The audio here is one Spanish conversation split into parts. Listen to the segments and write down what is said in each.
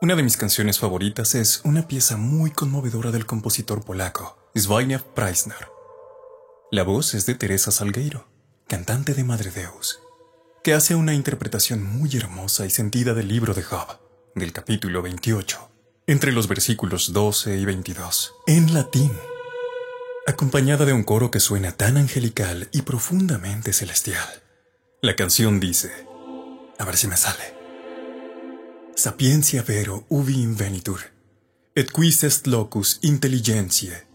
Una de mis canciones favoritas es una pieza muy conmovedora del compositor polaco Zbigniew Preissner. La voz es de Teresa Salgueiro, cantante de Madre Deus, que hace una interpretación muy hermosa y sentida del libro de Job, del capítulo 28, entre los versículos 12 y 22, en latín, acompañada de un coro que suena tan angelical y profundamente celestial. La canción dice, a ver si me sale: Sapientia vero ubi invenitur, et quis est locus intelligentiae,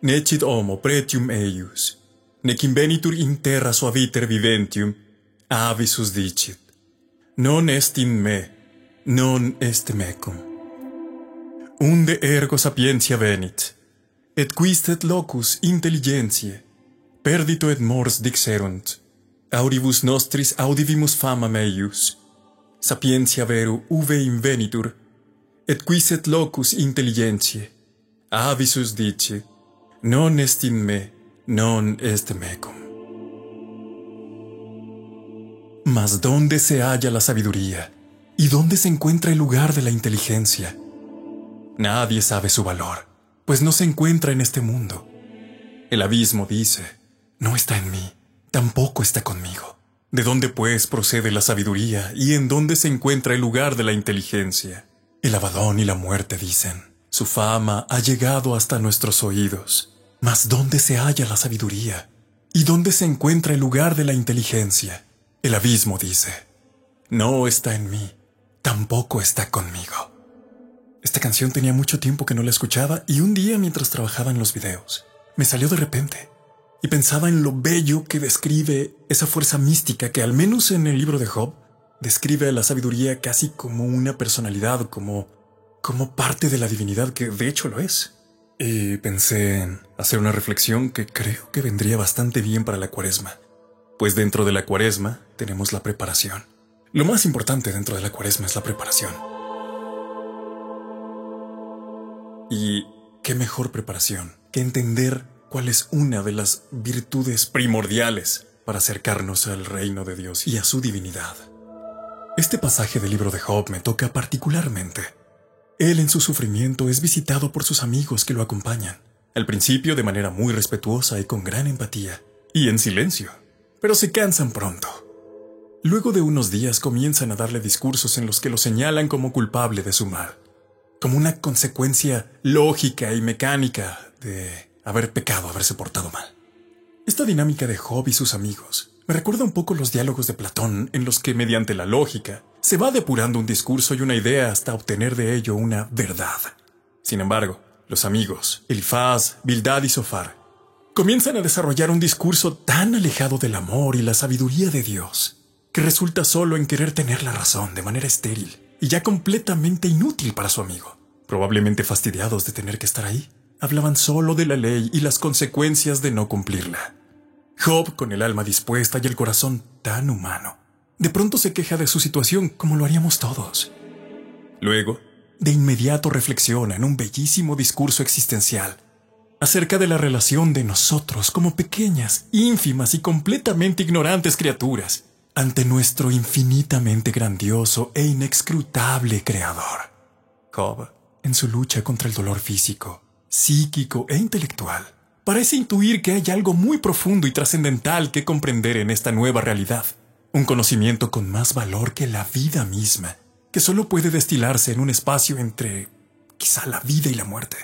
necit homo pretium eius, nec invenitur in terra suaviter viventium, avisus dicit, non est in me, non est mecum. Unde ergo sapientia venit, et quis et locus intelligentiae, perdito et mors dixerunt, auribus nostris audivimus famam eius, sapientia veru uve invenitur, et quis et locus intelligentiae, avisus dice, non est in me, non est mecum. Mas ¿dónde se halla la sabiduría? ¿Y dónde se encuentra el lugar de la inteligencia? Nadie sabe su valor, pues no se encuentra en este mundo. El abismo dice, no está en mí, tampoco está conmigo. ¿De dónde pues procede la sabiduría y en dónde se encuentra el lugar de la inteligencia? El Abadón y la muerte dicen, su fama ha llegado hasta nuestros oídos. Mas ¿dónde se halla la sabiduría? ¿Y dónde se encuentra el lugar de la inteligencia? El abismo dice, no está en mí, tampoco está conmigo. Esta canción tenía mucho tiempo que no la escuchaba y un día mientras trabajaba en los videos, me salió de repente. Y pensaba en lo bello que describe esa fuerza mística que, al menos en el libro de Job, describe a la sabiduría casi como una personalidad, como parte de la divinidad, que de hecho lo es. Y pensé en hacer una reflexión que creo que vendría bastante bien para la Cuaresma. Pues dentro de la Cuaresma tenemos la preparación. Lo más importante dentro de la Cuaresma es la preparación. Y qué mejor preparación que entender cuál es una de las virtudes primordiales para acercarnos al reino de Dios y a su divinidad. Este pasaje del libro de Job me toca particularmente. Él en su sufrimiento es visitado por sus amigos que lo acompañan, al principio de manera muy respetuosa y con gran empatía, y en silencio, pero se cansan pronto. Luego de unos días comienzan a darle discursos en los que lo señalan como culpable de su mal, como una consecuencia lógica y mecánica de haber pecado, haberse portado mal. Esta dinámica de Job y sus amigos me recuerda un poco los diálogos de Platón, en los que mediante la lógica se va depurando un discurso y una idea hasta obtener de ello una verdad. Sin embargo, los amigos, Elifaz, Bildad y Zofar, comienzan a desarrollar un discurso tan alejado del amor y la sabiduría de Dios, que resulta solo en querer tener la razón de manera estéril y ya completamente inútil para su amigo. Probablemente fastidiados de tener que estar ahí, hablaban solo de la ley y las consecuencias de no cumplirla. Job, con el alma dispuesta y el corazón tan humano, de pronto se queja de su situación como lo haríamos todos. Luego, de inmediato reflexiona en un bellísimo discurso existencial acerca de la relación de nosotros como pequeñas, ínfimas y completamente ignorantes criaturas ante nuestro infinitamente grandioso e inescrutable Creador. Job, en su lucha contra el dolor físico, psíquico e intelectual, parece intuir que hay algo muy profundo y trascendental que comprender en esta nueva realidad, un conocimiento con más valor que la vida misma, que solo puede destilarse en un espacio entre, quizá, la vida y la muerte,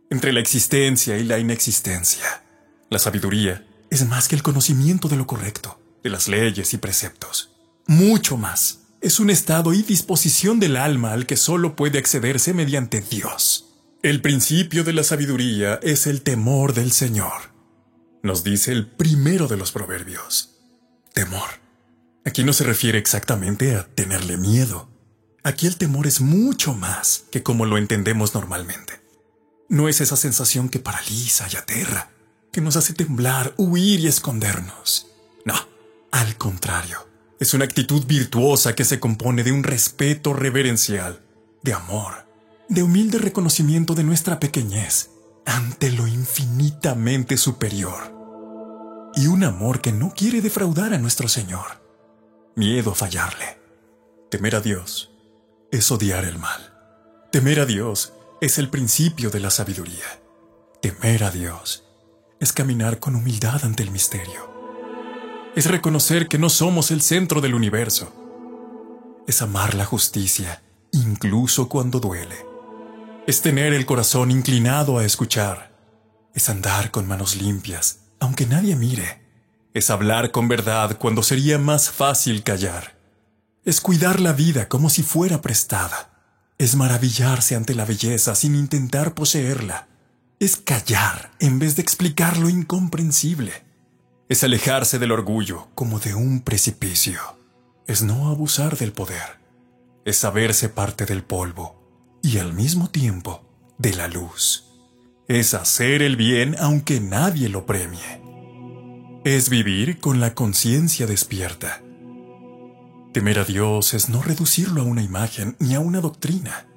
entre la existencia y la inexistencia. La sabiduría es más que el conocimiento de lo correcto, de las leyes y preceptos. Mucho más. Es un estado y disposición del alma al que solo puede accederse mediante Dios. El principio de la sabiduría es el temor del Señor. Nos dice el primero de los proverbios. Temor. Aquí no se refiere exactamente a tenerle miedo. Aquí el temor es mucho más que como lo entendemos normalmente. No es esa sensación que paraliza y aterra, que nos hace temblar, huir y escondernos. No, al contrario. Es una actitud virtuosa que se compone de un respeto reverencial, de amor, de humilde reconocimiento de nuestra pequeñez ante lo infinitamente superior, y un amor que no quiere defraudar a nuestro Señor. Miedo a fallarle. Temer a Dios es odiar el mal. Temer a Dios es el principio de la sabiduría. Temer a Dios es caminar con humildad ante el misterio. Es reconocer que no somos el centro del universo. Es amar la justicia, incluso cuando duele. Es tener el corazón inclinado a escuchar. Es andar con manos limpias, aunque nadie mire. Es hablar con verdad cuando sería más fácil callar. Es cuidar la vida como si fuera prestada. Es maravillarse ante la belleza sin intentar poseerla. Es callar en vez de explicar lo incomprensible. Es alejarse del orgullo como de un precipicio. Es no abusar del poder. Es saberse parte del polvo y al mismo tiempo de la luz. Es hacer el bien aunque nadie lo premie. Es vivir con la conciencia despierta. Temer a Dios es no reducirlo a una imagen ni a una doctrina.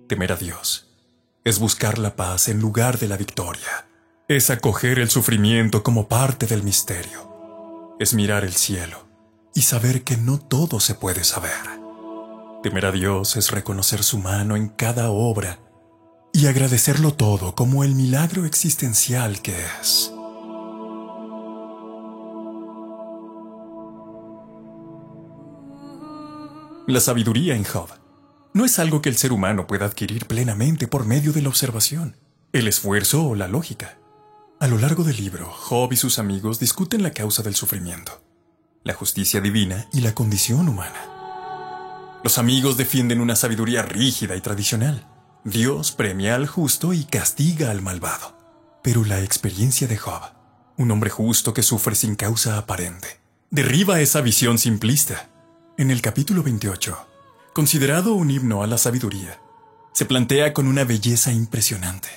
Temer a Dios es buscar la paz en lugar de la victoria. Es acoger el sufrimiento como parte del misterio. Es mirar el cielo y saber que no todo se puede saber. Temer a Dios es reconocer su mano en cada obra y agradecerlo todo como el milagro existencial que es. La sabiduría en Job no es algo que el ser humano pueda adquirir plenamente por medio de la observación, el esfuerzo o la lógica. A lo largo del libro, Job y sus amigos discuten la causa del sufrimiento, la justicia divina y la condición humana. Los amigos defienden una sabiduría rígida y tradicional. Dios premia al justo y castiga al malvado. Pero la experiencia de Job, un hombre justo que sufre sin causa aparente, derriba esa visión simplista. En el capítulo 28, considerado un himno a la sabiduría, se plantea con una belleza impresionante.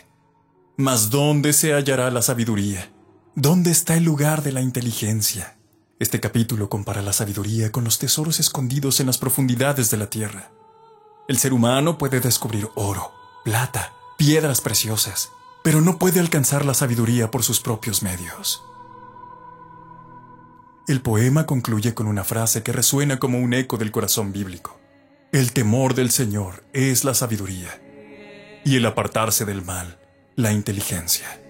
Mas ¿dónde se hallará la sabiduría? ¿Dónde está el lugar de la inteligencia? Este capítulo compara la sabiduría con los tesoros escondidos en las profundidades de la tierra. El ser humano puede descubrir oro, plata, piedras preciosas, pero no puede alcanzar la sabiduría por sus propios medios. El poema concluye con una frase que resuena como un eco del corazón bíblico. El temor del Señor es la sabiduría, y el apartarse del mal, la inteligencia.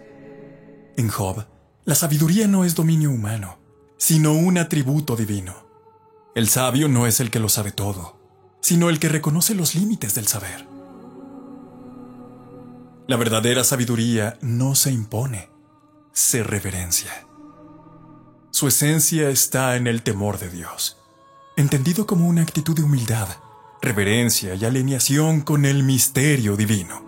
En Job, la sabiduría no es dominio humano, sino un atributo divino. El sabio no es el que lo sabe todo, sino el que reconoce los límites del saber. La verdadera sabiduría no se impone, se reverencia. Su esencia está en el temor de Dios, entendido como una actitud de humildad, reverencia y alineación con el misterio divino.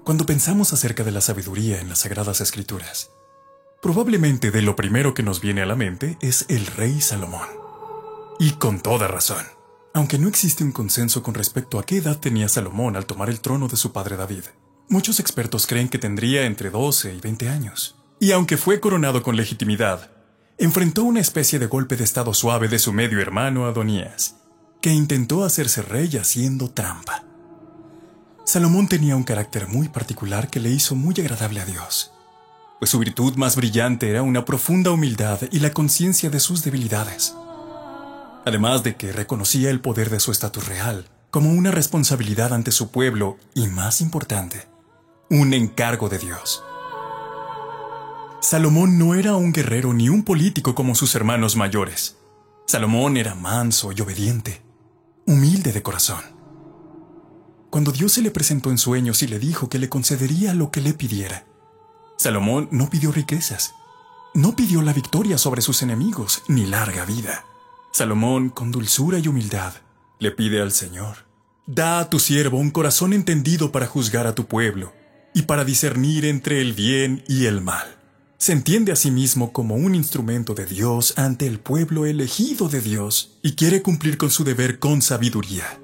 Cuando pensamos acerca de la sabiduría en las Sagradas Escrituras, probablemente de lo primero que nos viene a la mente es el rey Salomón. Y con toda razón, aunque no existe un consenso con respecto a qué edad tenía Salomón al tomar el trono de su padre David, muchos expertos creen que tendría entre 12 y 20 años. Y aunque fue coronado con legitimidad, enfrentó una especie de golpe de estado suave de su medio hermano Adonías, que intentó hacerse rey haciendo trampa. Salomón tenía un carácter muy particular que le hizo muy agradable a Dios, pues su virtud más brillante era una profunda humildad y la conciencia de sus debilidades. Además de que reconocía el poder de su estatus real como una responsabilidad ante su pueblo y, más importante, un encargo de Dios. Salomón no era un guerrero ni un político como sus hermanos mayores. Salomón era manso y obediente, humilde de corazón. Cuando Dios se le presentó en sueños y le dijo que le concedería lo que le pidiera, Salomón no pidió riquezas, no pidió la victoria sobre sus enemigos ni larga vida. Salomón, con dulzura y humildad, le pide al Señor: da a tu siervo un corazón entendido para juzgar a tu pueblo y para discernir entre el bien y el mal. Se entiende a sí mismo como un instrumento de Dios ante el pueblo elegido de Dios y quiere cumplir con su deber con sabiduría.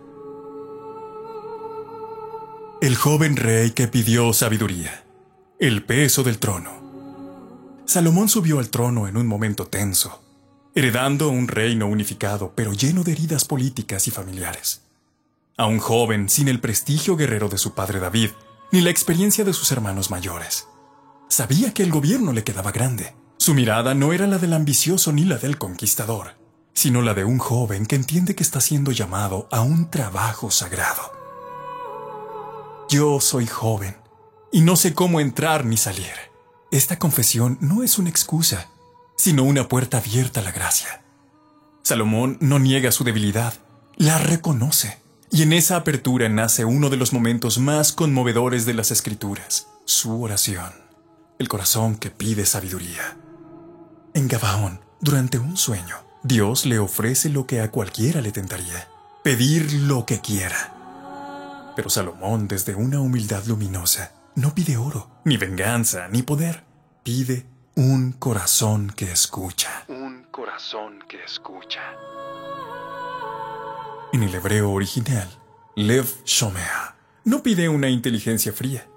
El joven rey que pidió sabiduría, el peso del trono. Salomón subió al trono en un momento tenso, heredando un reino unificado pero lleno de heridas políticas y familiares. A un joven sin el prestigio guerrero de su padre David, ni la experiencia de sus hermanos mayores. Sabía que el gobierno le quedaba grande. Su mirada no era la del ambicioso ni la del conquistador, sino la de un joven que entiende que está siendo llamado a un trabajo sagrado. Yo soy joven y no sé cómo entrar ni salir. Esta confesión no es una excusa, sino una puerta abierta a la gracia. Salomón no niega su debilidad, la reconoce, y en esa apertura nace uno de los momentos más conmovedores de las Escrituras, su oración, el corazón que pide sabiduría. En Gabaón, durante un sueño, Dios le ofrece lo que a cualquiera le tentaría, pedir lo que quiera. Pero Salomón, desde una humildad luminosa, no pide oro, ni venganza, ni poder. Pide un corazón que escucha. Un corazón que escucha. En el hebreo original, Lev Shomea no pide una inteligencia fría,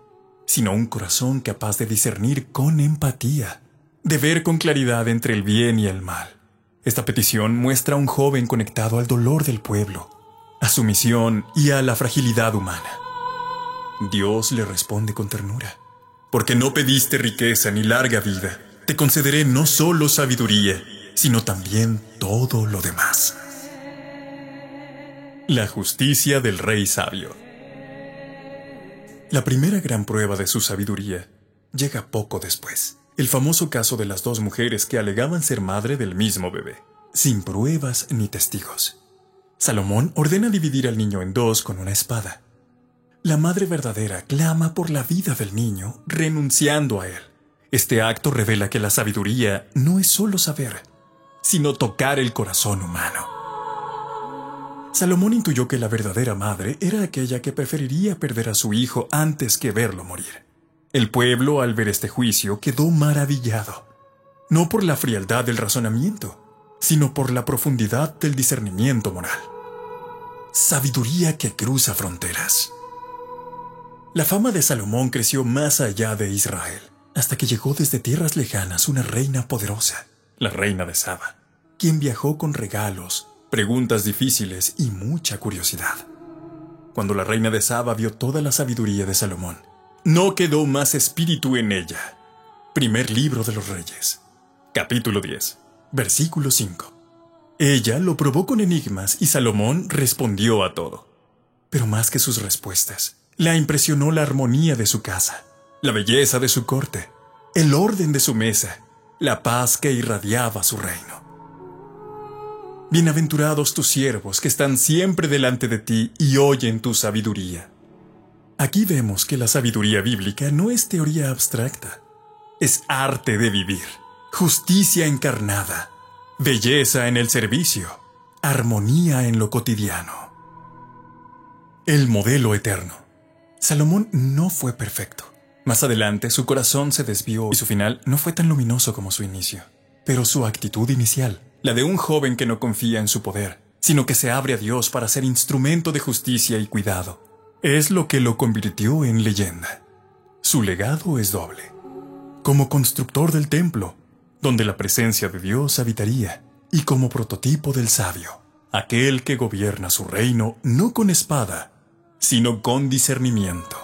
sino un corazón capaz de discernir con empatía, de ver con claridad entre el bien y el mal. Esta petición muestra a un joven conectado al dolor del pueblo, a su misión y a la fragilidad humana. Dios le responde con ternura: porque no pediste riqueza ni larga vida, te concederé no solo sabiduría, sino también todo lo demás. La justicia del rey sabio. La primera gran prueba de su sabiduría llega poco después. El famoso caso de las dos mujeres que alegaban ser madre del mismo bebé, sin pruebas ni testigos. Salomón ordena dividir al niño en dos con una espada. La madre verdadera clama por la vida del niño, renunciando a él. Este acto revela que la sabiduría no es solo saber, sino tocar el corazón humano. Salomón intuyó que la verdadera madre era aquella que preferiría perder a su hijo antes que verlo morir. El pueblo, al ver este juicio, quedó maravillado, no por la frialdad del razonamiento, sino por la profundidad del discernimiento moral. Sabiduría que cruza fronteras. La fama de Salomón creció más allá de Israel, hasta que llegó desde tierras lejanas una reina poderosa, la reina de Saba, quien viajó con regalos, preguntas difíciles y mucha curiosidad. Cuando la reina de Saba vio toda la sabiduría de Salomón, no quedó más espíritu en ella. Primer libro de los Reyes, capítulo 10, versículo 5. Ella lo probó con enigmas y Salomón respondió a todo. Pero más que sus respuestas, la impresionó la armonía de su casa, la belleza de su corte, el orden de su mesa, la paz que irradiaba su reino. Bienaventurados tus siervos que están siempre delante de ti y oyen tu sabiduría. Aquí vemos que la sabiduría bíblica no es teoría abstracta, es arte de vivir, justicia encarnada, belleza en el servicio, armonía en lo cotidiano. El modelo eterno. Salomón no fue perfecto. Más adelante su corazón se desvió y su final no fue tan luminoso como su inicio. Pero su actitud inicial, la de un joven que no confía en su poder, sino que se abre a Dios para ser instrumento de justicia y cuidado, es lo que lo convirtió en leyenda. Su legado es doble. Como constructor del templo, donde la presencia de Dios habitaría, y como prototipo del sabio, aquel que gobierna su reino no con espada, sino con discernimiento.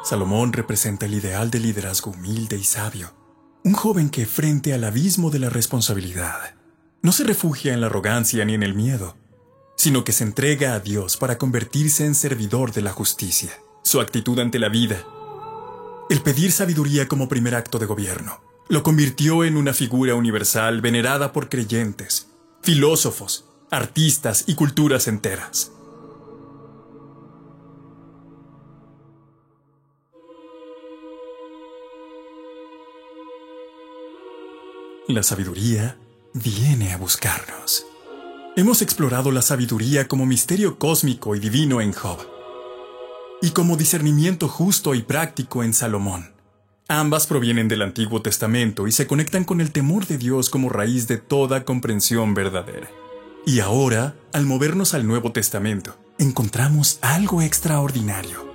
Salomón representa el ideal de liderazgo humilde y sabio, un joven que frente al abismo de la responsabilidad, no se refugia en la arrogancia ni en el miedo, sino que se entrega a Dios para convertirse en servidor de la justicia. Su actitud ante la vida, el pedir sabiduría como primer acto de gobierno, lo convirtió en una figura universal venerada por creyentes, filósofos, artistas y culturas enteras. La sabiduría viene a buscarnos. Hemos explorado la sabiduría como misterio cósmico y divino en Job, y como discernimiento justo y práctico en Salomón. Ambas provienen del Antiguo Testamento y se conectan con el temor de Dios como raíz de toda comprensión verdadera. Y ahora, al movernos al Nuevo Testamento, encontramos algo extraordinario.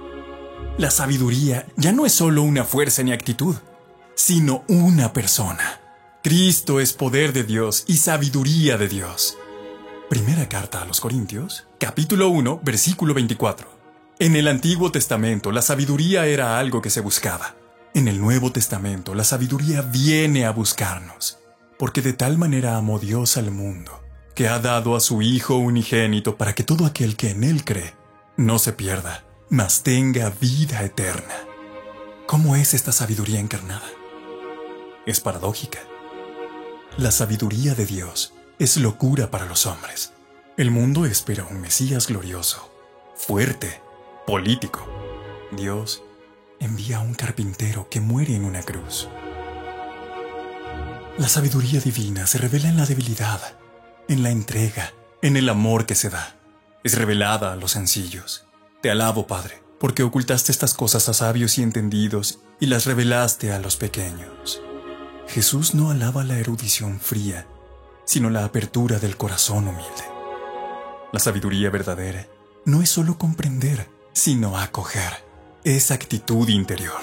La sabiduría ya no es solo una fuerza ni actitud, sino una persona. Cristo es poder de Dios y sabiduría de Dios. Primera carta a los Corintios, capítulo 1, versículo 24. En el Antiguo Testamento, la sabiduría era algo que se buscaba. En el Nuevo Testamento, la sabiduría viene a buscarnos. porque de tal manera amó Dios al mundo, que ha dado a su Hijo unigénito para que todo aquel que en Él cree no se pierda, mas tenga vida eterna. ¿Cómo es esta sabiduría encarnada? Es paradójica. La sabiduría de Dios es locura para los hombres. El mundo espera un Mesías glorioso, fuerte, político. Dios envía a un carpintero que muere en una cruz. La sabiduría divina se revela en la debilidad, en la entrega, en el amor que se da. Es revelada a los sencillos. Te alabo, Padre, porque ocultaste estas cosas a sabios y entendidos y las revelaste a los pequeños. Jesús no alaba la erudición fría, sino la apertura del corazón humilde. La sabiduría verdadera no es solo comprender, sino acoger. Es actitud interior.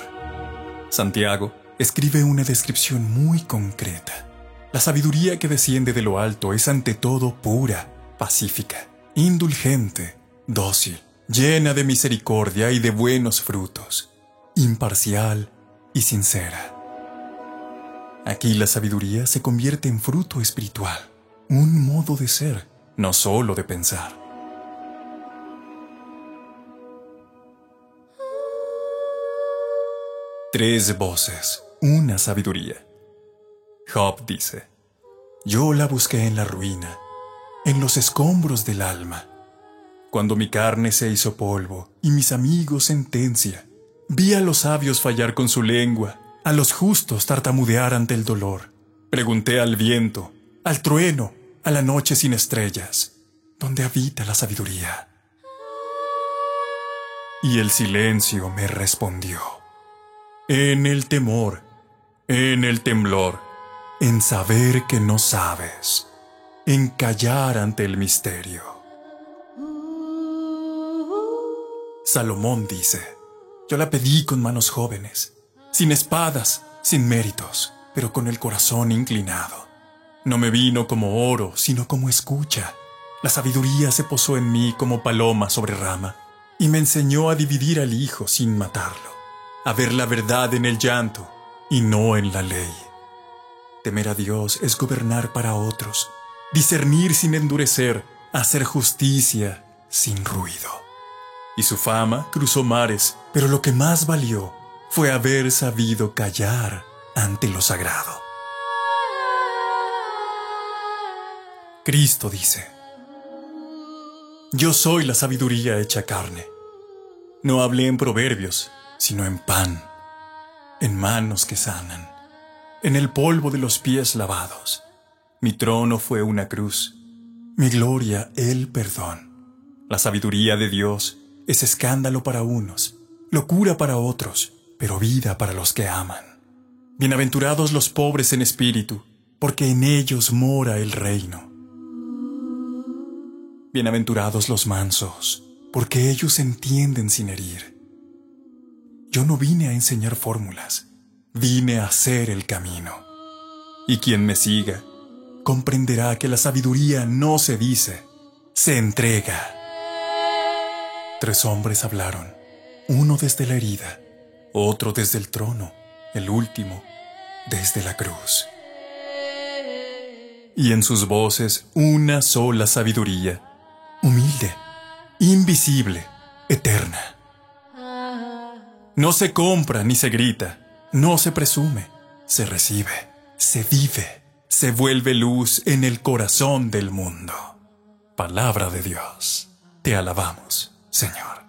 Santiago escribe una descripción muy concreta. La sabiduría que desciende de lo alto es ante todo pura, pacífica, indulgente, dócil, llena de misericordia y de buenos frutos, imparcial y sincera. Aquí la sabiduría se convierte en fruto espiritual, un modo de ser, no solo de pensar. Tres voces, una sabiduría. Job dice: yo la busqué en la ruina, en los escombros del alma. Cuando mi carne se hizo polvo y mis amigos sentencia, vi a los sabios fallar con su lengua, a los justos tartamudear ante el dolor. Pregunté al viento, al trueno, a la noche sin estrellas, ¿dónde habita la sabiduría? Y el silencio me respondió: en el temor, en el temblor, en saber que no sabes, en callar ante el misterio. Salomón dice: yo la pedí con manos jóvenes, sin espadas, sin méritos, pero con el corazón inclinado. No me vino como oro, sino como escucha. La sabiduría se posó en mí como paloma sobre rama, y me enseñó a dividir al hijo sin matarlo, a ver la verdad en el llanto y no en la ley. Temer a Dios es gobernar para otros, discernir sin endurecer, hacer justicia sin ruido. Y su fama cruzó mares, pero lo que más valió fue haber sabido callar ante lo sagrado. Cristo dice: yo soy la sabiduría hecha carne. No hablé en proverbios, sino en pan, en manos que sanan, en el polvo de los pies lavados. Mi trono fue una cruz, mi gloria el perdón. La sabiduría de Dios es escándalo para unos, locura para otros, pero vida para los que aman. Bienaventurados los pobres en espíritu, porque en ellos mora el reino. Bienaventurados los mansos, porque ellos entienden sin herir. Yo no vine a enseñar fórmulas, vine a hacer el camino. Y quien me siga, comprenderá que la sabiduría no se dice, se entrega. 3 hombres hablaron, uno desde la herida, otro desde el trono, el último desde la cruz. Y en sus voces una sola sabiduría, humilde, invisible, eterna. No se compra ni se grita, no se presume, se recibe, se vive, se vuelve luz en el corazón del mundo. Palabra de Dios. Te alabamos, Señor.